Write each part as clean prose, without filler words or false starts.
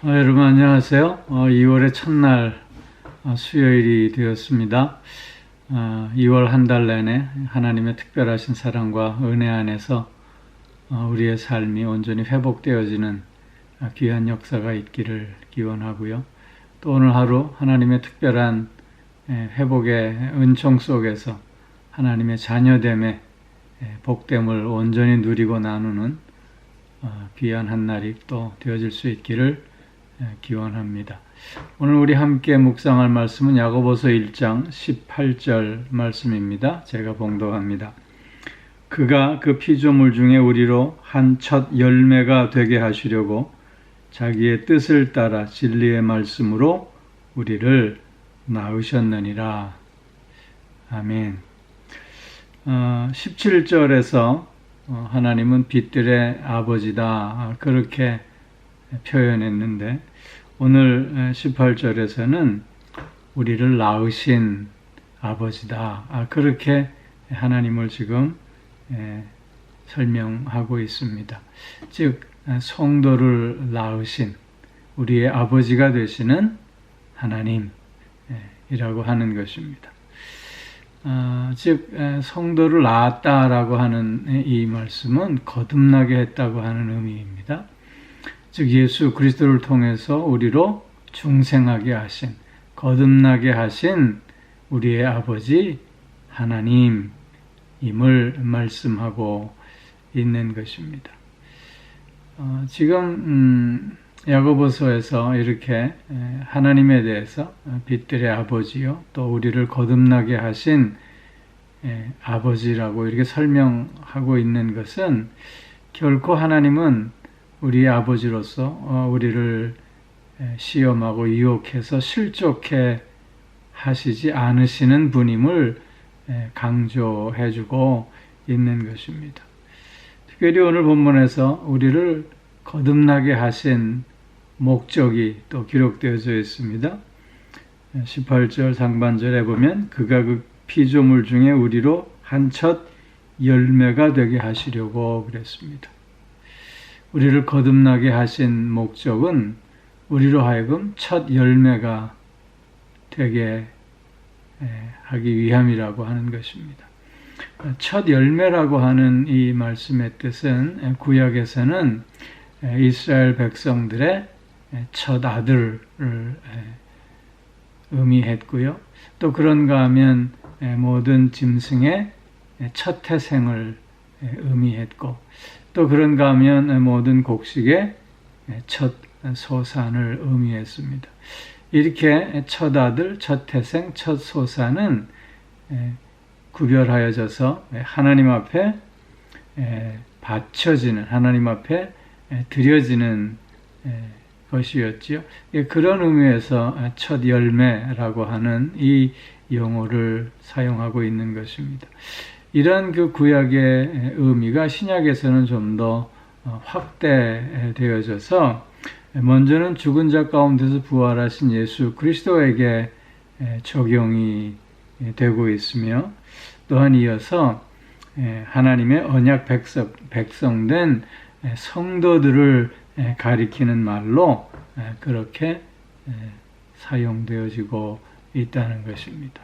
여러분 안녕하세요. 2월의 첫날 수요일이 되었습니다. 2월 한 달 내내 하나님의 특별하신 사랑과 은혜 안에서 우리의 삶이 온전히 회복되어지는 귀한 역사가 있기를 기원하고요. 또 오늘 하루 하나님의 특별한 회복의 은총 속에서 하나님의 자녀됨의 복됨을 온전히 누리고 나누는 귀한 한 날이 또 되어질 수 있기를 기원합니다. 오늘 우리 함께 묵상할 말씀은 야고보서 1장 18절 말씀입니다. 제가 봉독합니다. 그가 그 피조물 중에 우리로 한 첫 열매가 되게 하시려고 자기의 뜻을 따라 진리의 말씀으로 우리를 낳으셨느니라. 아멘. 17절에서 하나님은 빛들의 아버지다 그렇게 표현했는데 오늘 18절에서는 우리를 낳으신 아버지다 그렇게 하나님을 지금 설명하고 있습니다. 즉 성도를 낳으신 우리의 아버지가 되시는 하나님이라고 하는 것입니다. 즉 성도를 낳았다라고 하는 이 말씀은 거듭나게 했다고 하는 의미입니다. 즉 예수 그리스도를 통해서 우리로 중생하게 하신, 거듭나게 하신 우리의 아버지 하나님임을 말씀하고 있는 것입니다. 지금 야고보서에서 이렇게 하나님에 대해서 빛들의 아버지요 또 우리를 거듭나게 하신 아버지라고 이렇게 설명하고 있는 것은 결코 하나님은 우리의 아버지로서 우리를 시험하고 유혹해서 실족해 하시지 않으시는 분임을 강조해주고 있는 것입니다. 특별히 오늘 본문에서 우리를 거듭나게 하신 목적이 또 기록되어져 있습니다. 18절 상반절에 보면 그가 그 피조물 중에 우리로 한 첫 열매가 되게 하시려고 그랬습니다. 우리를 거듭나게 하신 목적은 우리로 하여금 첫 열매가 되게 하기 위함이라고 하는 것입니다. 첫 열매라고 하는 이 말씀의 뜻은 구약에서는 이스라엘 백성들의 첫 아들을 의미했고요. 또 그런가 하면 모든 짐승의 첫 태생을 의미했고 또 그런가 하면 모든 곡식의 첫 소산을 의미했습니다. 이렇게 첫 아들, 첫 태생, 첫 소산은 구별하여져서 하나님 앞에 바쳐지는, 하나님 앞에 드려지는 것이었지요. 그런 의미에서 첫 열매라고 하는 이 용어를 사용하고 있는 것입니다. 이런 그 구약의 의미가 신약에서는 좀 더 확대되어져서 먼저는 죽은 자 가운데서 부활하신 예수 그리스도에게 적용이 되고 있으며 또한 이어서 하나님의 언약 백성된 성도들을 가리키는 말로 그렇게 사용되어지고 있다는 것입니다.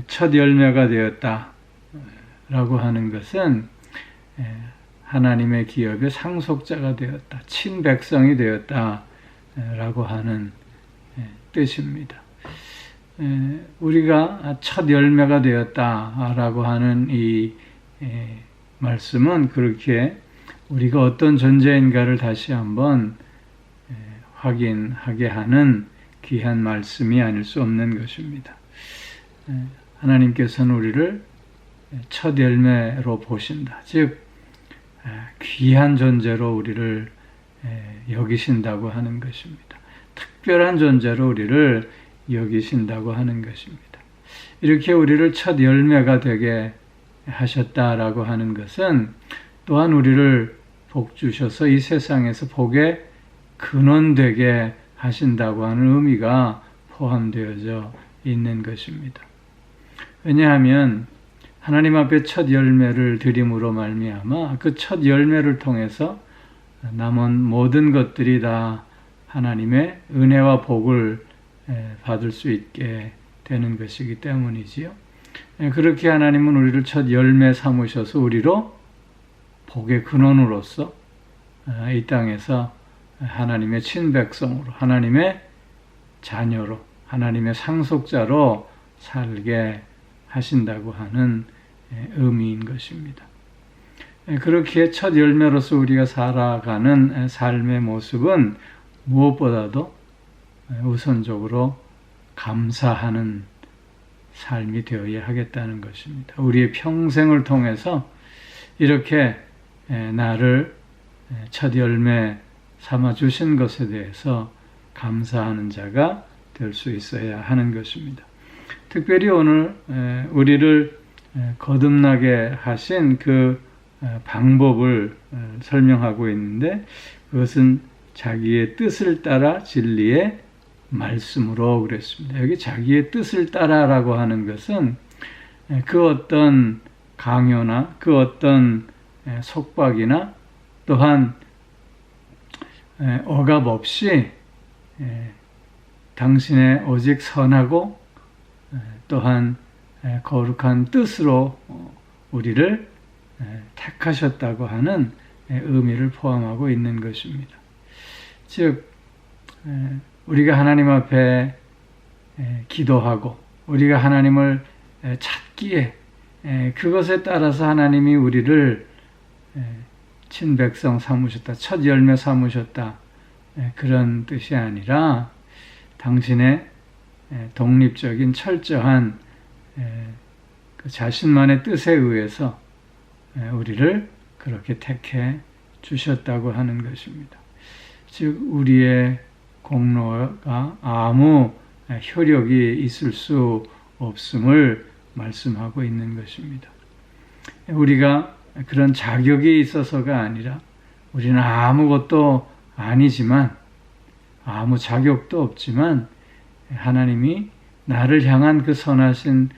첫 열매가 되었다 라고 하는 것은 하나님의 기업의 상속자가 되었다, 친백성이 되었다 라고 하는 뜻입니다. 우리가 첫 열매가 되었다 라고 하는 이 말씀은 그렇게 우리가 어떤 존재인가를 다시 한번 확인하게 하는 귀한 말씀이 아닐 수 없는 것입니다. 하나님께서는 우리를 첫 열매로 보신다. 즉 귀한 존재로 우리를 여기신다고 하는 것입니다. 특별한 존재로 우리를 여기신다고 하는 것입니다. 이렇게 우리를 첫 열매가 되게 하셨다라고 하는 것은 또한 우리를 복 주셔서 이 세상에서 복의 근원 되게 하신다고 하는 의미가 포함되어져 있는 것입니다. 왜냐하면 하나님 앞에 첫 열매를 드림으로 말미암아 그 첫 열매를 통해서 남은 모든 것들이 다 하나님의 은혜와 복을 받을 수 있게 되는 것이기 때문이지요. 그렇게 하나님은 우리를 첫 열매 삼으셔서 우리로 복의 근원으로서 이 땅에서 하나님의 친백성으로, 하나님의 자녀로, 하나님의 상속자로 살게 하신다고 하는 의미인 것입니다. 그렇게 첫 열매로서 우리가 살아가는 삶의 모습은 무엇보다도 우선적으로 감사하는 삶이 되어야 하겠다는 것입니다. 우리의 평생을 통해서 이렇게 나를 첫 열매 삼아 주신 것에 대해서 감사하는 자가 될 수 있어야 하는 것입니다. 특별히 오늘 우리를 거듭나게 하신 그 방법을 설명하고 있는데, 그것은 자기의 뜻을 따라 진리의 말씀으로 그랬습니다. 여기 자기의 뜻을 따라라고 하는 것은 그 어떤 강요나 그 어떤 속박이나 또한 억압 없이 당신의 오직 선하고 또한 거룩한 뜻으로 우리를 택하셨다고 하는 의미를 포함하고 있는 것입니다. 즉 우리가 하나님 앞에 기도하고 우리가 하나님을 찾기에 그것에 따라서 하나님이 우리를 친백성 삼으셨다, 첫 열매 삼으셨다, 그런 뜻이 아니라 당신의 독립적인 철저한 그 자신만의 뜻에 의해서 우리를 그렇게 택해 주셨다고 하는 것입니다. 즉 우리의 공로가 아무 효력이 있을 수 없음을 말씀하고 있는 것입니다. 우리가 그런 자격이 있어서가 아니라 우리는 아무것도 아니지만, 아무 자격도 없지만 하나님이 나를 향한 그 선하신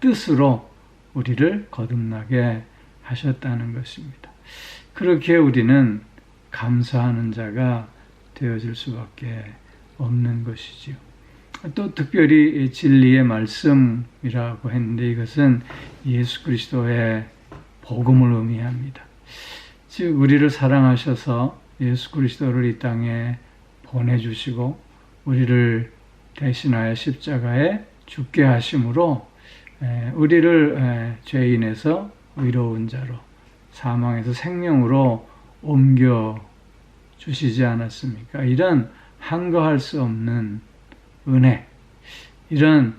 뜻으로 우리를 거듭나게 하셨다는 것입니다. 그렇게 우리는 감사하는 자가 되어질 수밖에 없는 것이지요. 또 특별히 진리의 말씀이라고 했는데, 이것은 예수 그리스도의 복음을 의미합니다. 즉 우리를 사랑하셔서 예수 그리스도를 이 땅에 보내주시고 우리를 대신하여 십자가에 죽게 하심으로 우리를 죄인에서 의로운 자로, 사망에서 생명으로 옮겨 주시지 않았습니까? 이런 한거할 수 없는 은혜, 이런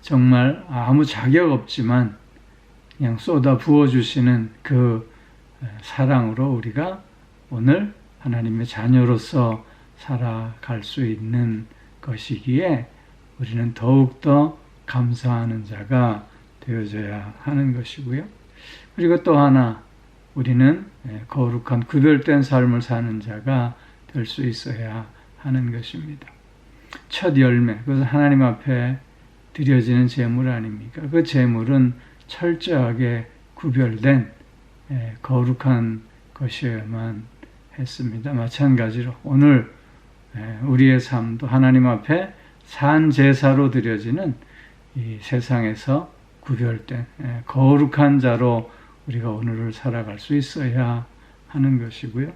정말 아무 자격 없지만 그냥 쏟아 부어주시는 그 사랑으로 우리가 오늘 하나님의 자녀로서 살아갈 수 있는 것이기에 우리는 더욱더 감사하는 자가 되어져야 하는 것이고요. 그리고 또 하나, 우리는 거룩한 구별된 삶을 사는 자가 될 수 있어야 하는 것입니다. 첫 열매, 그것은 하나님 앞에 드려지는 제물 아닙니까? 그 제물은 철저하게 구별된 거룩한 것이어야만 했습니다. 마찬가지로 오늘 우리의 삶도 하나님 앞에 산 제사로 드려지는 이 세상에서 구별된 거룩한 자로 우리가 오늘을 살아갈 수 있어야 하는 것이고요.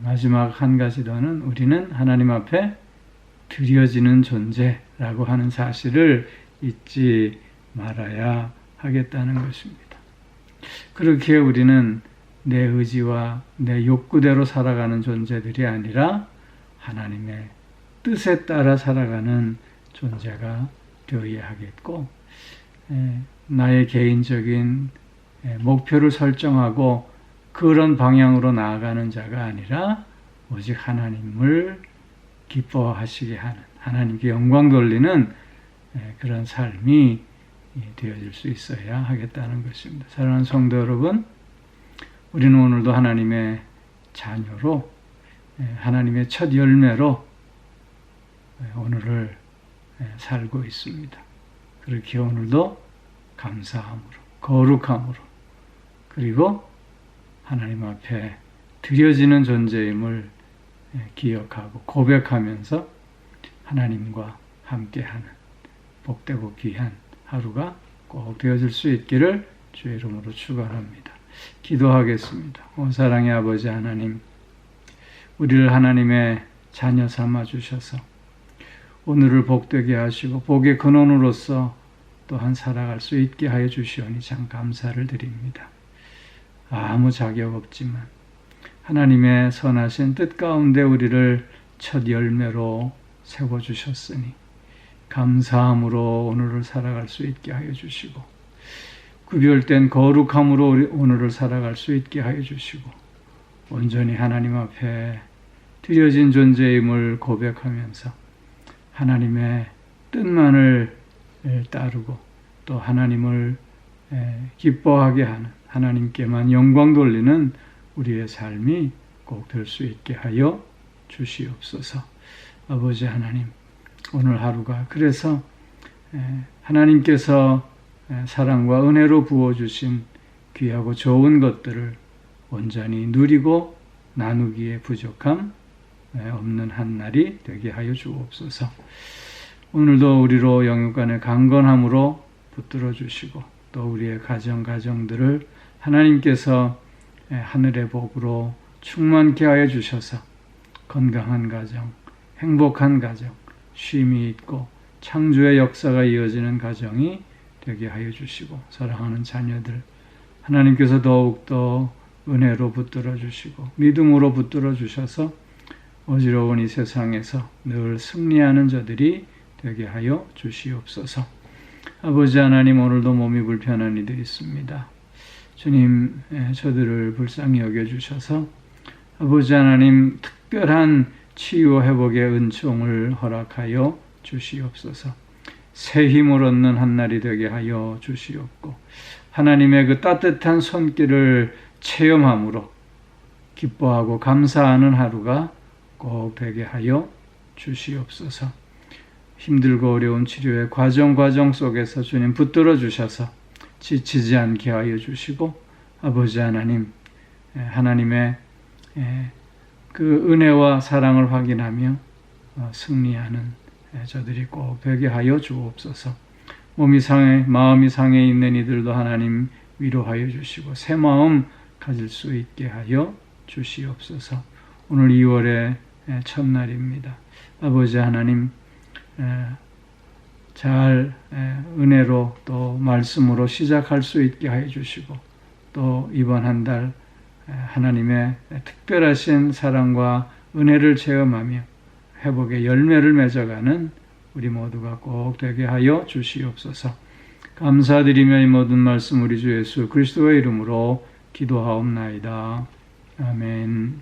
마지막 한 가지 더는 우리는 하나님 앞에 드려지는 존재라고 하는 사실을 잊지 말아야 하겠다는 것입니다. 그렇게 우리는 내 의지와 내 욕구대로 살아가는 존재들이 아니라 하나님의 뜻에 따라 살아가는 존재가 되어야 하겠고, 나의 개인적인 목표를 설정하고 그런 방향으로 나아가는 자가 아니라 오직 하나님을 기뻐하시게 하는, 하나님께 영광 돌리는 그런 삶이 되어질 수 있어야 하겠다는 것입니다. 사랑하는 성도 여러분, 우리는 오늘도 하나님의 자녀로, 하나님의 첫 열매로 오늘을 살고 있습니다. 그렇게 오늘도 감사함으로, 거룩함으로, 그리고 하나님 앞에 드려지는 존재임을 기억하고 고백하면서 하나님과 함께하는 복되고 귀한 하루가 꼭 되어질 수 있기를 주의 이름으로 축원합니다. 기도하겠습니다. 오 사랑의 아버지 하나님, 우리를 하나님의 자녀 삼아 주셔서 오늘을 복되게 하시고 복의 근원으로서 또한 살아갈 수 있게 하여 주시오니 참 감사를 드립니다. 아무 자격 없지만 하나님의 선하신 뜻 가운데 우리를 첫 열매로 세워주셨으니 감사함으로 오늘을 살아갈 수 있게 하여 주시고 구별된 거룩함으로 오늘을 살아갈 수 있게 하여 주시고 온전히 하나님 앞에 드려진 존재임을 고백하면서 하나님의 뜻만을 따르고 또 하나님을 기뻐하게 하는 하나님께만 영광 돌리는 우리의 삶이 꼭 될 수 있게 하여 주시옵소서. 아버지 하나님, 오늘 하루가 그래서 하나님께서 사랑과 은혜로 부어주신 귀하고 좋은 것들을 온전히 누리고 나누기에 부족함 없는 한 날이 되게 하여 주옵소서. 오늘도 우리로 영육간의 강건함으로 붙들어 주시고 또 우리의 가정들을 하나님께서 하늘의 복으로 충만케 하여 주셔서 건강한 가정, 행복한 가정, 쉼이 있고 창조의 역사가 이어지는 가정이 되게 하여 주시고 사랑하는 자녀들 하나님께서 더욱더 은혜로 붙들어 주시고 믿음으로 붙들어 주셔서 어지러운 이 세상에서 늘 승리하는 자들이 되게 하여 주시옵소서. 아버지 하나님, 오늘도 몸이 불편한 이들이 있습니다. 주님, 저들을 불쌍히 여겨주셔서 아버지 하나님 특별한 치유 회복의 은총을 허락하여 주시옵소서. 새 힘을 얻는 한 날이 되게 하여 주시옵고 하나님의 그 따뜻한 손길을 체험함으로 기뻐하고 감사하는 하루가 꼭 되게 하여 주시옵소서. 힘들고 어려운 치료의 과정 속에서 주님 붙들어 주셔서 지치지 않게 하여 주시고 아버지 하나님, 하나님의 그 은혜와 사랑을 확인하며 승리하는 저들이 꼭 되게 하여 주옵소서. 마음이 상해 있는 이들도 하나님 위로하여 주시고 새 마음 가질 수 있게 하여 주시옵소서. 오늘 2월의 첫날입니다. 아버지 하나님, 잘 은혜로 또 말씀으로 시작할 수 있게 하여 주시고 또 이번 한 달 하나님의 특별하신 사랑과 은혜를 체험하며 회복의 열매를 맺어가는 우리 모두가 꼭 되게 하여 주시옵소서. 감사드리며 이 모든 말씀 우리 주 예수 그리스도의 이름으로 기도하옵나이다. 아멘.